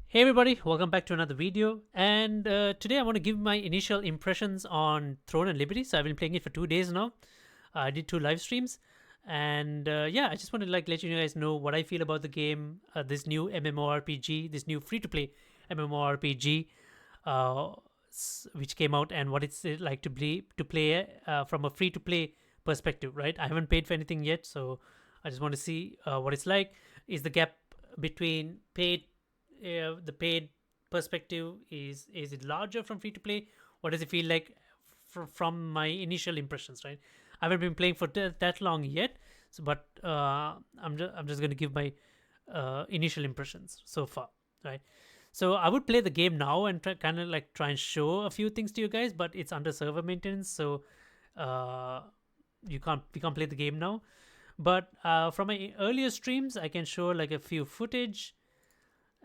Hey everybody, welcome back to another video. And today I want to give my initial impressions on Throne and Liberty. So I've been playing it for 2 days now. I did two live streams, and yeah, I just want to let you guys know what I feel about the game. This new MMORPG, this new free-to-play MMORPG, uh, which came out, and what it's like to play from a free-to-play perspective. Right? I haven't paid for anything yet, so I just want to see what it's like. Is the gap between the paid perspective, is it larger from free to play? What does it feel like from my initial impressions? Right, I haven't been playing for that long yet, so but I'm just going to give my initial impressions so far. Right, so I would play the game now and kind of like try and show a few things to you guys, but it's under server maintenance, so uh, we can't play the game now. But from my earlier streams, I can show like a few footage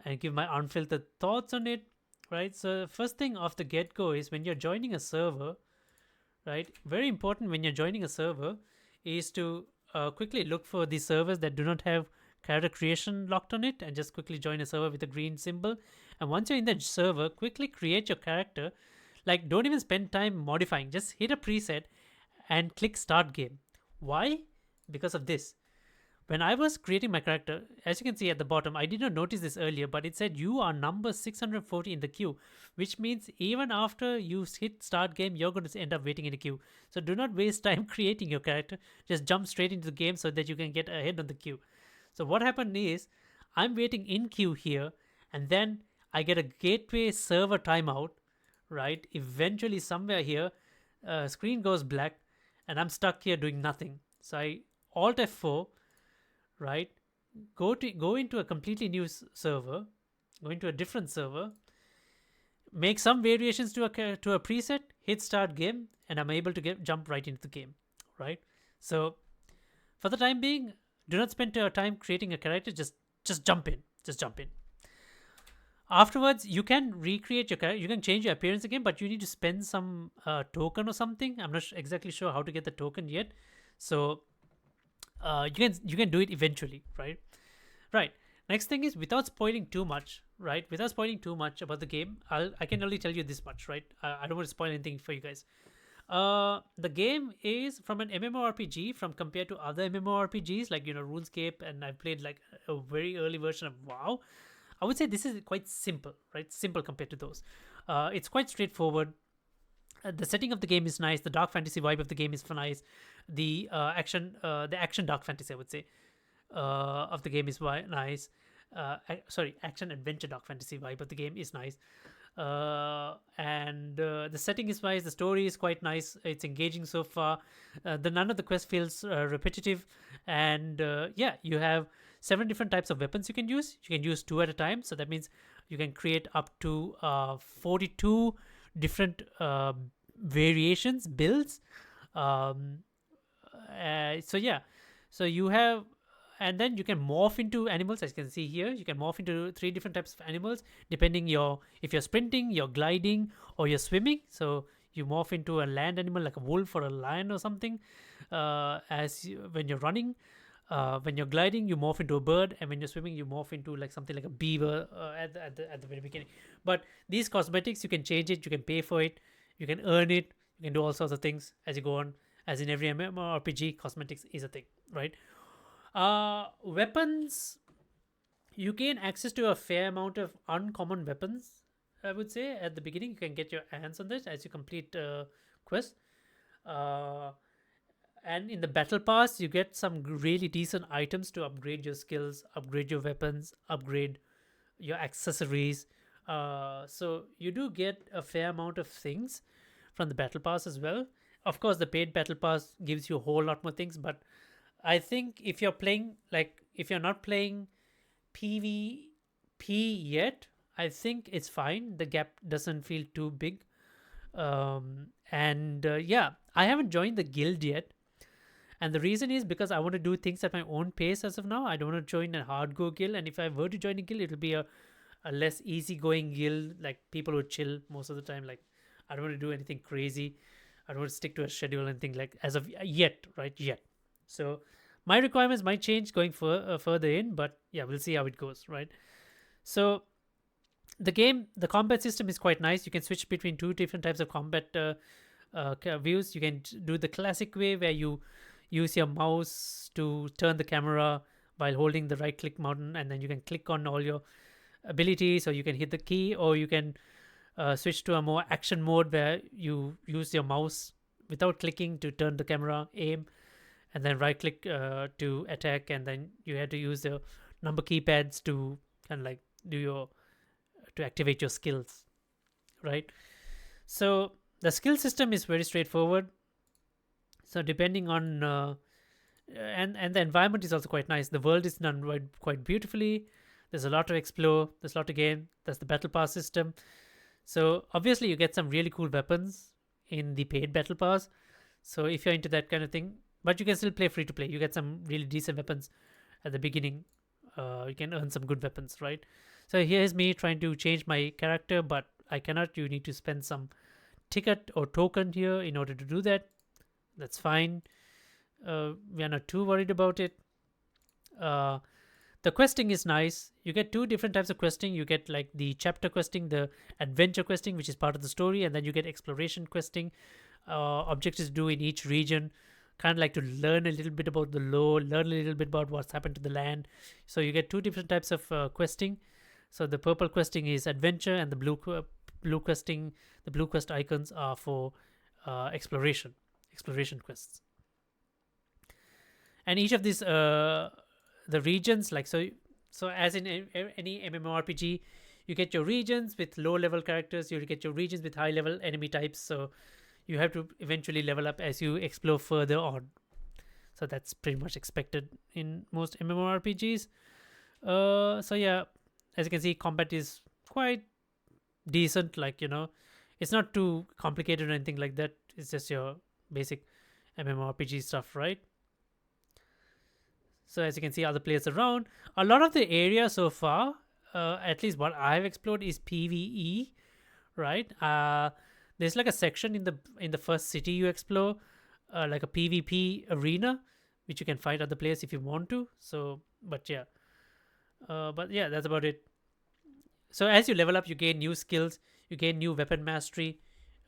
and give my unfiltered thoughts on it. Right, so first thing off the get-go is when you're joining a server, right, very important when you're joining a server is to quickly look for the servers that do not have character creation locked on it, and just quickly join a server with a green symbol. And once you're in that server, quickly create your character. Like, don't even spend time modifying, just hit a preset and click start game. Why? Because of this. When I was creating my character, as you can see at the bottom, I did not notice this earlier, but it said you are number 640 in the queue, which means even after you hit start game, you're going to end up waiting in the queue. So do not waste time creating your character. Just jump straight into the game so that you can get ahead on the queue. So what happened is, I'm waiting in queue here, and then I get a gateway server timeout, right? Eventually, somewhere here, screen goes black, and I'm stuck here doing nothing. So I Alt F4, right, go into a completely new server, go into a different server, make some variations to a preset, hit start game, and I'm able to jump right into the game. Right, so for the time being, do not spend your time creating a character. Just jump in, just jump in. Afterwards, you can recreate your character, you can change your appearance again, but you need to spend some token or something. I'm not exactly sure how to get the token yet, so you can do it eventually. Right. Next thing is, without spoiling too much, right? Without spoiling too much about the game, I can only tell you this much, right? I don't want to spoil anything for you guys. The game is from an MMORPG, from compared to other MMORPGs like RuneScape, and I've played like a very early version of WoW. I would say this is quite simple, right? Simple compared to those. It's quite straightforward. The setting of the game is nice. The dark fantasy vibe of the game is nice. The action dark fantasy, I would say, of the game is nice. Sorry, action adventure dark fantasy vibe of the game is nice. And the setting is nice. The story is quite nice. It's engaging so far. None of the quest feels repetitive, and yeah, you have 7 different types of weapons you can use. You can use two at a time, so that means you can create up to 42 different variations, builds. Um, so yeah, so you have, and then you can morph into animals. As you can see here, you can morph into 3 different types of animals depending if you're sprinting, you're gliding, or you're swimming. So you morph into a land animal like a wolf or a lion or something. When you're running, when you're gliding, you morph into a bird, and when you're swimming, you morph into like something like a beaver at the very beginning. But these cosmetics, you can change it, you can pay for it, you can earn it, you can do all sorts of things as you go on. As in every MMORPG, cosmetics is a thing, right? Weapons, you gain access to a fair amount of uncommon weapons. I would say at the beginning, you can get your hands on this as you complete quests. Uh, and in the battle pass, you get some really decent items to upgrade your skills, upgrade your weapons, upgrade your accessories. So you do get a fair amount of things from the battle pass as well. Of course, the paid battle pass gives you a whole lot more things, but I think if you're not playing PvP yet, I think it's fine. The gap doesn't feel too big. And yeah, I haven't joined the guild yet, and the reason is because I want to do things at my own pace as of now. I don't want to join a hardcore guild, and if I were to join a guild, it'll be a less easygoing guild. Like, people would chill most of the time. Like, I don't want to do anything crazy. I don't want to stick to a schedule and thing like as of yet, right? Yet. So my requirements might change going further in, but yeah, we'll see how it goes, right? So The combat system is quite nice. You can switch between two different types of combat views. You can do the classic way where you use your mouse to turn the camera while holding the right click button, and then you can click on all your abilities, or you can hit the key, or you can switch to a more action mode where you use your mouse without clicking to turn the camera, aim, and then right click to attack, and then you had to use the number keypads to kind of like do your to activate your skills, right? So the skill system is very straightforward. So depending on and the environment is also quite nice. The world is done quite beautifully. There's a lot to explore. There's a lot to gain. There's the battle pass system. So obviously you get some really cool weapons in the paid battle pass. So if you're into that kind of thing, but you can still play free to play. You get some really decent weapons at the beginning. You can earn some good weapons, right? So here's me trying to change my character, but I cannot. You need to spend some ticket or token here in order to do that. That's fine. We are not too worried about it. The questing is nice. You get two different types of questing. You get like the chapter questing, the adventure questing, which is part of the story, and then you get exploration questing. Objectives to do in each region, kind of like to learn a little bit about the lore, learn a little bit about what's happened to the land. So you get two different types of questing. So the purple questing is adventure, and the blue questing, the blue quest icons are for exploration quests. And each of these the regions, like so as in any MMORPG, you get your regions with low level characters, you get your regions with high level enemy types. So you have to eventually level up as you explore further on. So that's pretty much expected in most MMORPGs. So yeah, as you can see, combat is quite decent. Like, it's not too complicated or anything like that. It's just your basic MMORPG stuff, right? So as you can see, other players around. A lot of the area so far, at least what I've explored, is PvE, right? There's like a section in the first city you explore, like a PvP arena, which you can fight other players if you want to. So, but yeah, that's about it. So as you level up, you gain new skills, you gain new weapon mastery,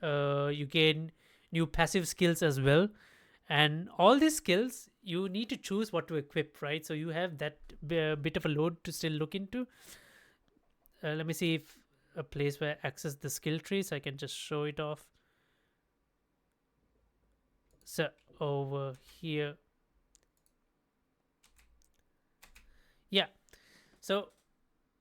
you gain new passive skills as well, and all these skills you need to choose what to equip, right? So you have that bit of a load to still look into. Let me see if a place where I access the skill tree, so I can just show it off. So over here, yeah. So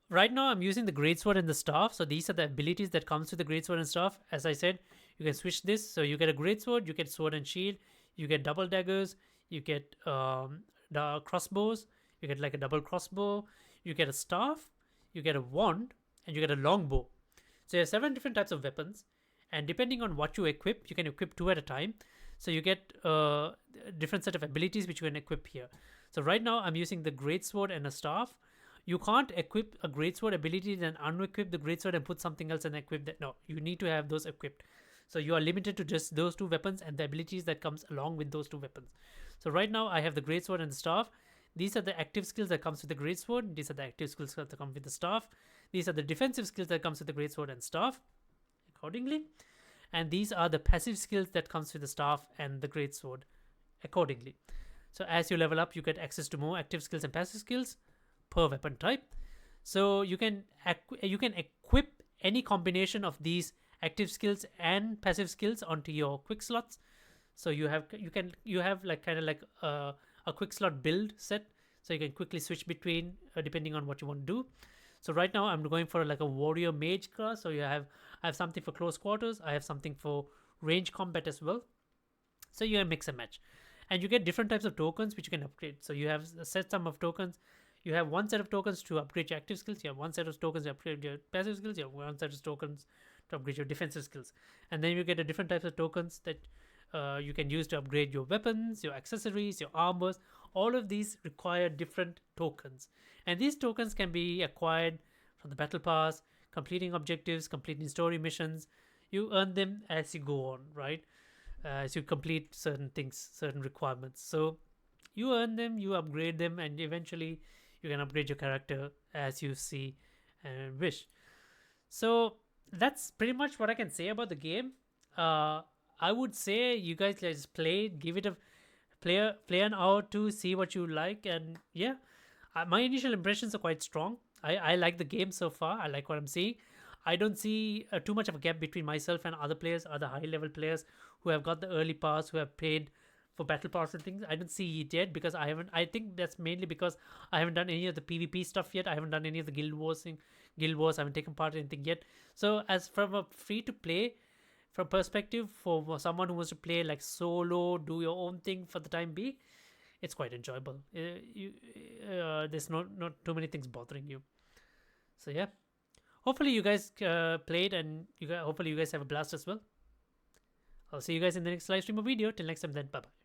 right now I'm using the greatsword and the staff. So these are the abilities that comes with the greatsword and staff. As I said, you can switch this. So you get a greatsword, you get sword and shield, you get double daggers, you get the crossbows, you get like a double crossbow, you get a staff, you get a wand, and you get a longbow. So you have 7 different types of weapons, and depending on what you equip, you can equip 2 at a time. So you get a different set of abilities which you can equip here. So right now I'm using the greatsword and a staff. You can't equip a greatsword ability, then unequip the greatsword and put something else and equip that. No, you need to have those equipped. So you are limited to just those 2 weapons and the abilities that comes along with those 2 weapons. So right now I have the greatsword and the staff. These are the active skills that comes with the greatsword. These are the active skills that come with the staff. These are the defensive skills that comes with the greatsword and staff accordingly. And these are the passive skills that comes with the staff and the greatsword accordingly. So as you level up, you get access to more active skills and passive skills per weapon type. So you can equip any combination of these active skills and passive skills onto your quick slots. So you have like kind of like a quick slot build set, so you can quickly switch between depending on what you want to do. So right now I'm going for like a warrior mage class. So I have something for close quarters, I have something for range combat as well. So you mix and match, and you get different types of tokens which you can upgrade. So you have a set sum of tokens. You have one set of tokens to upgrade your active skills. You have one set of tokens to upgrade your passive skills. You have one set of tokens to upgrade your defensive skills. And then you get a different types of tokens that you can use to upgrade your weapons, your accessories, your armors. All of these require different tokens. And these tokens can be acquired from the battle pass, completing objectives, completing story missions. You earn them as you go on, right? As you complete certain things, certain requirements. So you earn them, you upgrade them, and eventually you can upgrade your character as you see and wish. So that's pretty much what I can say about the game. Uh, I would say you guys just play it, give it a play an hour to see what you like, and yeah, my initial impressions are quite strong. I like the game so far. I like what I'm seeing. I don't see too much of a gap between myself and other players, other high level players who have got the early pass, who have paid for battle pass and things. I don't see it yet because I haven't. I think that's mainly because I haven't done any of the PvP stuff yet. I haven't done any of the guild wars. I haven't taken part in anything yet. So as from a free to play from perspective for someone who wants to play like solo, do your own thing for the time being, it's quite enjoyable. There's not too many things bothering you. So yeah, hopefully you guys played, and hopefully you guys have a blast as well. I'll see you guys in the next live stream or video. Till next time, then bye bye.